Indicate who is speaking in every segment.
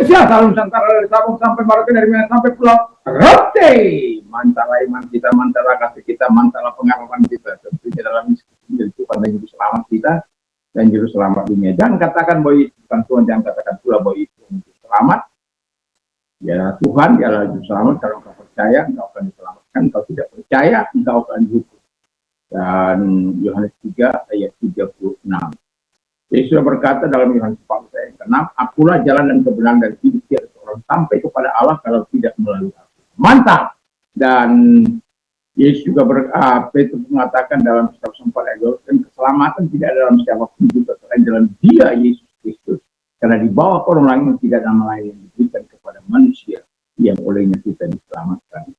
Speaker 1: Indonesia, salam Nusantara dari Sabang sampai Merauke, dari Medan sampai Pulau Rote. Mantala iman kita, mantala kasih kita, mantala pengalaman kita. Tentunya dalam menjadi Tuhan dan Juru Selamat kita dan Juru Selamat dunia. Jangan katakan bahwa itu bukan Tuhan, jangan katakan pula bahwa itu Juru Selamat. Ya Tuhan, dialah Juru Selamat. Kalau engkau percaya, engkau akan diselamatkan. Kalau tidak percaya, engkau akan dihukum. Dan Yohanes 3 ayat 36. Yesus sudah berkata dalam Yohanes 4 ayat 6, akulah jalan dan kebenaran dan hidup, tiada seorang sampai kepada Allah kalau tidak melalui aku. Mantap. Dan Yesus juga Petrus mengatakan dalam kitab 4 ayat 2, keselamatan tidak ada dalam siapapun juga selain dalam Dia Yesus Kristus. Karena di bawah orang lain tidak nama lain yang diberikan kepada manusia yang olehnya kita diselamatkan.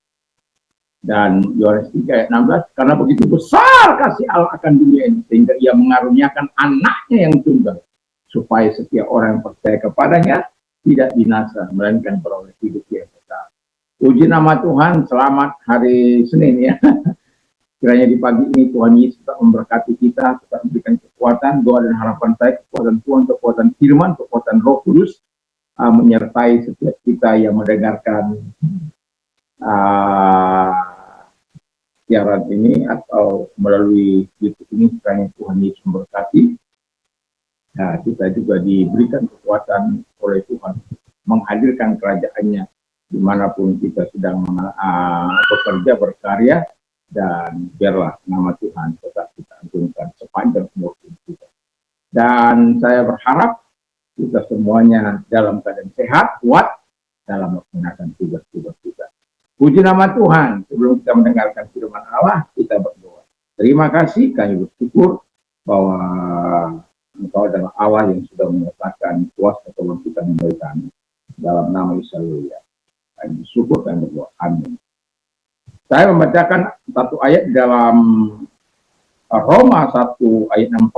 Speaker 1: Dan Yohanes 3 ayat 16, karena begitu besar kasih Allah akan dunia ini, sehingga ia mengaruniakan anaknya yang tunggal, supaya setiap orang yang percaya kepadanya tidak binasa, melainkan beroleh hidup yang kekal. Puji nama Tuhan, selamat hari Senin ya. Kiranya di pagi ini Tuhan Yesus tetap memberkati kita, tetap memberikan kekuatan, doa dan harapan saya, kekuatan Tuhan, kekuatan firman, kekuatan Roh Kudus, menyertai setiap kita yang mendengarkan siaran ini atau melalui YouTube ini. Kiranya Tuhan Yesus memberkati. Nah, kita juga diberikan kekuatan oleh Tuhan menghadirkan kerajaannya dimanapun kita sedang bekerja, berkarya, dan biarlah nama Tuhan tetap kita agungkan sepanjang umur kita. Dan saya berharap kita semuanya dalam keadaan sehat, kuat dalam melaksanakan tugas-tugas kita. Puji nama Tuhan. Sebelum kita mendengarkan firman Allah, kita berdoa. Terima kasih, kami bersyukur bahwa Engkau adalah Allah yang sudah menyatakan kuasa tolong kita memberi kami. Dalam nama Yesus, kami bersyukur dan berdoa. Amin. Saya membacakan satu ayat dalam Roma 1 ayat 4.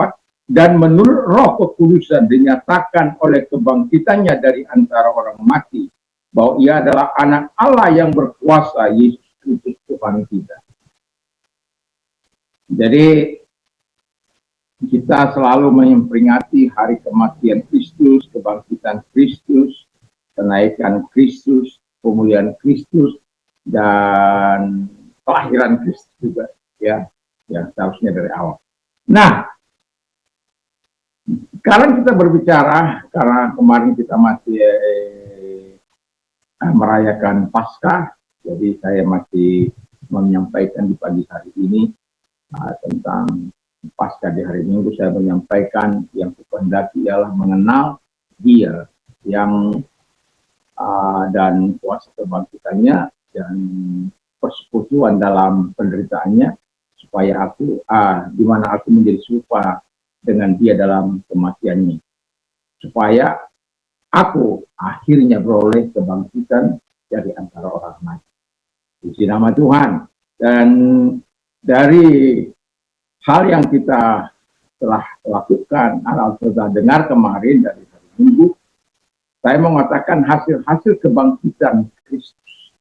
Speaker 1: Dan menurut Roh Kekudusan dinyatakan oleh kebangkitannya dari antara orang mati, bahwa ia adalah anak Allah yang berkuasa, Yesus Kristus Tuhan kita. Jadi kita selalu memperingati hari kematian Kristus, kebangkitan Kristus, kenaikan Kristus, pemulihan Kristus, dan kelahiran Kristus juga, ya, yang seharusnya dari awal. Nah, sekarang kita berbicara karena kemarin kita masih merayakan Paskah, jadi saya masih menyampaikan di pagi hari ini tentang Paskah di hari Minggu. Saya menyampaikan yang kehendaki ialah mengenal Dia yang dan kuasa kebangkitannya dan persekutuan dalam penderitaannya, supaya aku di mana aku menjadi serupa dengan Dia dalam kematiannya, supaya aku akhirnya beroleh kebangkitan dari antara orang mati. Puji nama Tuhan. Dan dari hal yang kita telah lakukan, atau telah dengar kemarin dari hari Minggu, saya mengatakan hasil-hasil kebangkitan Kristus.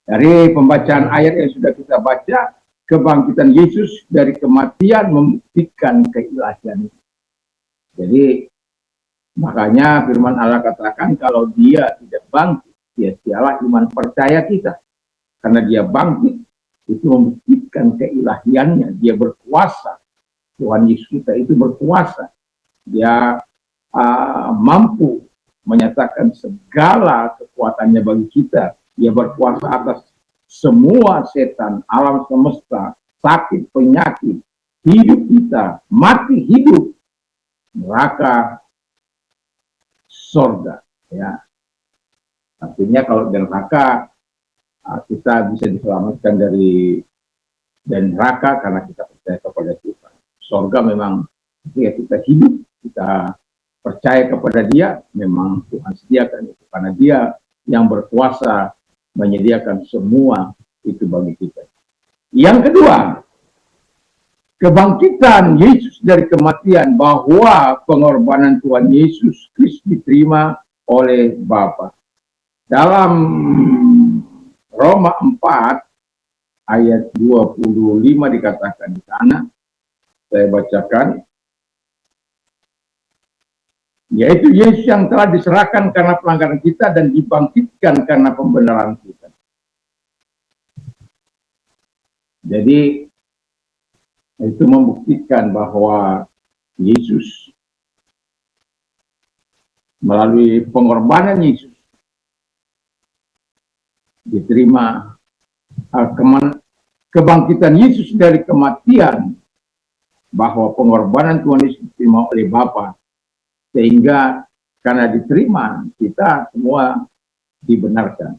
Speaker 1: Dari pembacaan ayat yang sudah kita baca, kebangkitan Yesus dari kematian membuktikan keilahian. Jadi makanya firman Allah katakan kalau Dia tidak bangkit, sia-sialah iman percaya kita. Karena Dia bangkit, itu membuktikan keilahiannya. Dia berkuasa. Tuhan Yesus kita itu berkuasa. Dia mampu menyatakan segala kekuatannya bagi kita. Dia berkuasa atas semua setan, alam semesta, sakit, penyakit, hidup kita, mati, hidup, neraka, sorga, ya. Artinya kalau di neraka kita bisa diselamatkan dari neraka karena kita percaya kepada Tuhan. Sorga memang ketika kita hidup, kita percaya kepada Dia, memang Tuhan sediakan itu karena Dia yang berkuasa menyediakan semua itu bagi kita. Yang kedua, kebangkitan Yesus dari kematian, bahwa pengorbanan Tuhan Yesus Kristus diterima oleh Bapa. Dalam Roma 4 ayat 25 dikatakan di sana, saya bacakan. yaitu Yesus yang telah diserahkan karena pelanggaran kita dan dibangkitkan karena pembenaran kita. Jadi itu membuktikan bahwa Yesus melalui pengorbanan Yesus diterima kebangkitan Yesus dari kematian, bahwa pengorbanan Tuhan Yesus diterima oleh Bapa, sehingga karena diterima kita semua dibenarkan.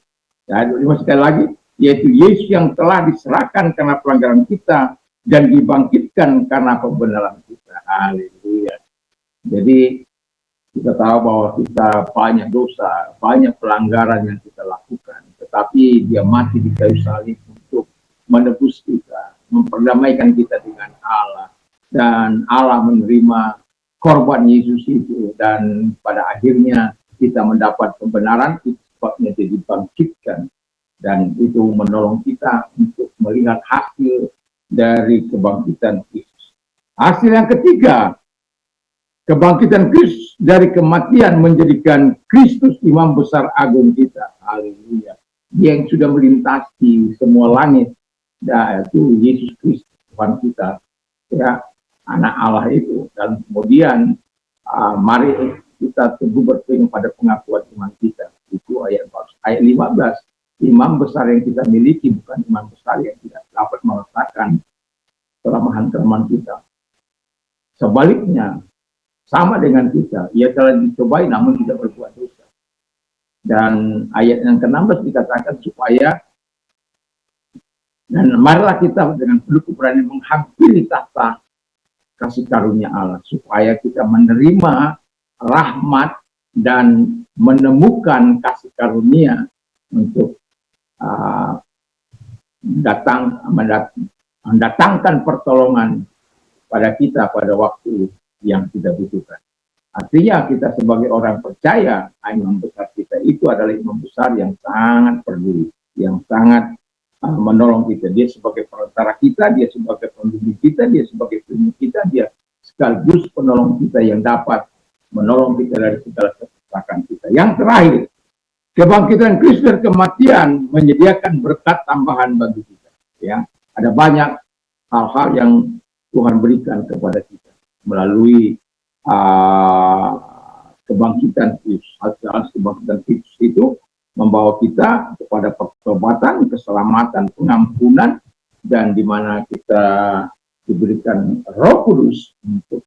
Speaker 1: Dan sekali lagi, yaitu Yesus yang telah diserahkan karena pelanggaran kita dan dibangkitkan karena pembenaran kita. Haleluya. Jadi kita tahu bahwa kita banyak dosa, banyak pelanggaran yang kita lakukan, tetapi Dia mati di kayu salib untuk menebus kita, memperdamaikan kita dengan Allah, dan Allah menerima korban Yesus itu, dan pada akhirnya kita mendapat kebenaran, itu sebabnya Dia dibangkitkan, dan itu menolong kita untuk melihat hasil dari kebangkitan Yesus. Hasil yang ketiga, kebangkitan Kristus dari kematian menjadikan Kristus imam besar agung kita. Haleluya. Dia yang sudah melintasi semua langit, yaitu Yesus Kristus Tuhan kita, ya, anak Allah itu. Dan kemudian mari kita teguh berpegang pada pengakuan iman kita. Itu ayat 15. Imam besar yang kita miliki bukan imam besar yang tidak dapat meletakkan kelemahan-kelemahan kita. Sebaliknya, sama dengan kita, ia telah dicobai namun tidak berbuat dosa. Dan ayat yang ke-16 dikatakan supaya, dan marilah kita dengan penuh keberanian menghampiri tahta kasih karunia Allah, supaya kita menerima rahmat dan menemukan kasih karunia untuk mendatangkan pertolongan pada kita pada waktu yang kita butuhkan. Artinya kita sebagai orang percaya, imam besar kita itu adalah imam besar yang sangat peduli, yang sangat menolong kita. Dia sebagai perantara kita, dia sebagai pembimbing kita, dia sebagai penyembuh kita, dia sekaligus penolong kita yang dapat menolong kita dari segala kesesakan kita. Yang terakhir, kebangkitan Kristus dari kematian menyediakan berkat tambahan bagi kita. Ya, ada banyak hal-hal yang Tuhan berikan kepada kita melalui kebangkitan Kristus. Hasil kebangkitan Kristus itu membawa kita kepada pertobatan, keselamatan, pengampunan, dan di mana kita diberikan Roh Kudus untuk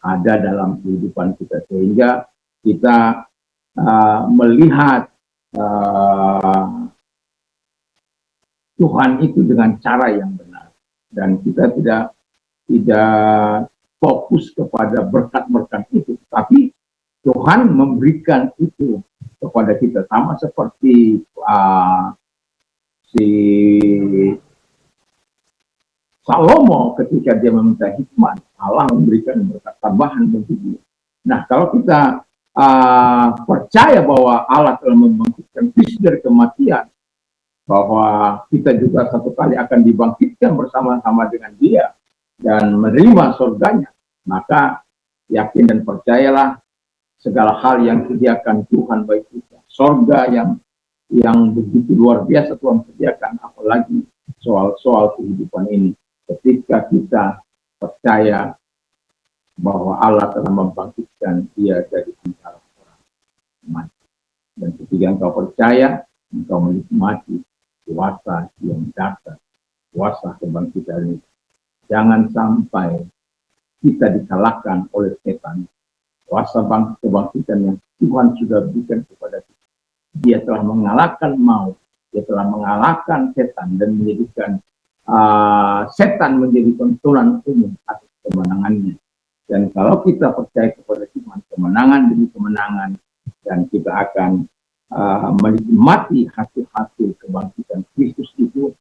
Speaker 1: ada dalam kehidupan kita, sehingga kita melihat Tuhan itu dengan cara yang benar, dan kita tidak fokus kepada berkat-berkat itu, tapi Tuhan memberikan itu kepada kita, sama seperti si Salomo ketika dia meminta hikmat, Allah memberikan berkat tambahan bagi dia. Nah, kalau kita percaya bahwa Allah telah membangkitkan Kristus dari kematian, bahwa kita juga satu kali akan dibangkitkan bersama-sama dengan Dia dan menerima surganya, maka yakin dan percayalah segala hal yang disediakan Tuhan bagi kita. Surga yang begitu luar biasa Tuhan sediakan, apalagi soal kehidupan ini. Ketika kita percaya bahwa Allah telah membangkitkan Dia dari antara orang mati. Dan ketika engkau percaya, engkau menikmati kuasa yang dasar, kuasa kebangkitan ini. Jangan sampai kita dikalahkan oleh setan. Kuasa kebangkitan yang Tuhan sudah berikan kepada kita. Dia telah mengalahkan maut, Dia telah mengalahkan setan dan menjadikan setan menjadi tontonan umum atas kemenangannya. Dan kalau kita percaya kepada Tuhan, kemenangan demi kemenangan, dan kita akan menikmati hasil-hasil kebangkitan Kristus itu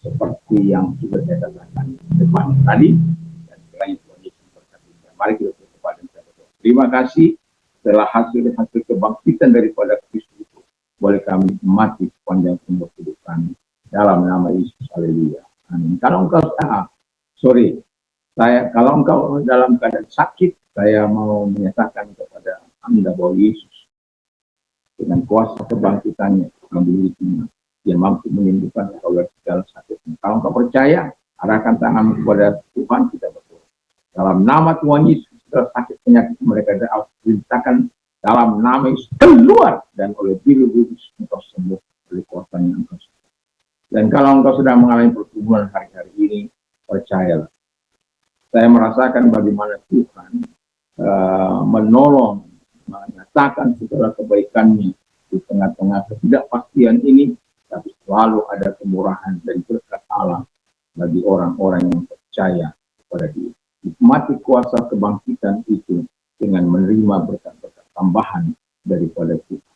Speaker 1: seperti yang sudah saya katakan depan tadi. Dan kiranya Tuhan Yesus berkati. Mari kita berdoa dan berdoa. Terima kasih setelah hasil-hasil kebangkitan daripada Kristus itu boleh kami nikmati sepanjang umur hidup kami dalam nama Yesus. Haleluya. Amin. Kalau engkau Kalau engkau dalam keadaan sakit, saya mau menyatakan kepada Anda bahwa Yesus dengan kuasa kebangkitannya yang dimilikinya, dia mampu menyembuhkan engkau dari segala sakit. Kalau engkau percaya, arahkan tangan kepada Tuhan, kita berdoa. Dalam nama Tuhan Yesus, segala sakit penyakit mereka perintahkan dalam nama Yesus keluar, dan oleh biru kudus engkau sembuh oleh kuasanya engkau. Dan kalau engkau sedang mengalami pertumbuhan hari-hari ini, percayalah. Saya merasakan bagaimana Tuhan menolong, menyatakan segala kebaikannya di tengah-tengah ketidakpastian ini, tapi selalu ada kemurahan dan berkat Allah bagi orang-orang yang percaya kepada Dia. Nikmati kuasa kebangkitan itu dengan menerima berkat-berkat tambahan daripada Tuhan.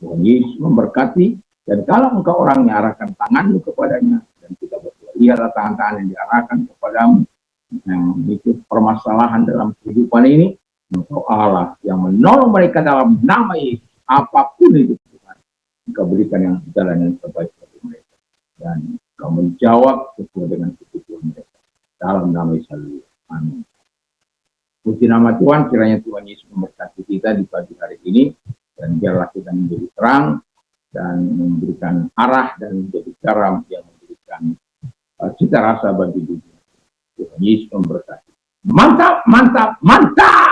Speaker 1: Tuhan Yesus memberkati, dan kalau engkau orangnya, arahkan tanganmu kepadanya, dan kita berdoa, ialah tangan-tangan yang diarahkan kepadamu, yang itu permasalahan dalam kehidupan ini, engkau Allah yang menolong mereka dalam nama Yesus. Apapun itu Tuhan, engkau berikan yang jalan yang terbaik bagi mereka, dan engkau menjawab sesuai dengan kebutuhan mereka dalam nama Yesus. Amin. Puji nama Tuhan, kiranya Tuhan Yesus memberkati kita di pagi hari ini, dan biarlah kita menjadi terang dan memberikan arah dan menjadi garam yang memberikan cita rasa bagi dunia. Tuhan Yesus memberkati. Mantap, mantap, mantap.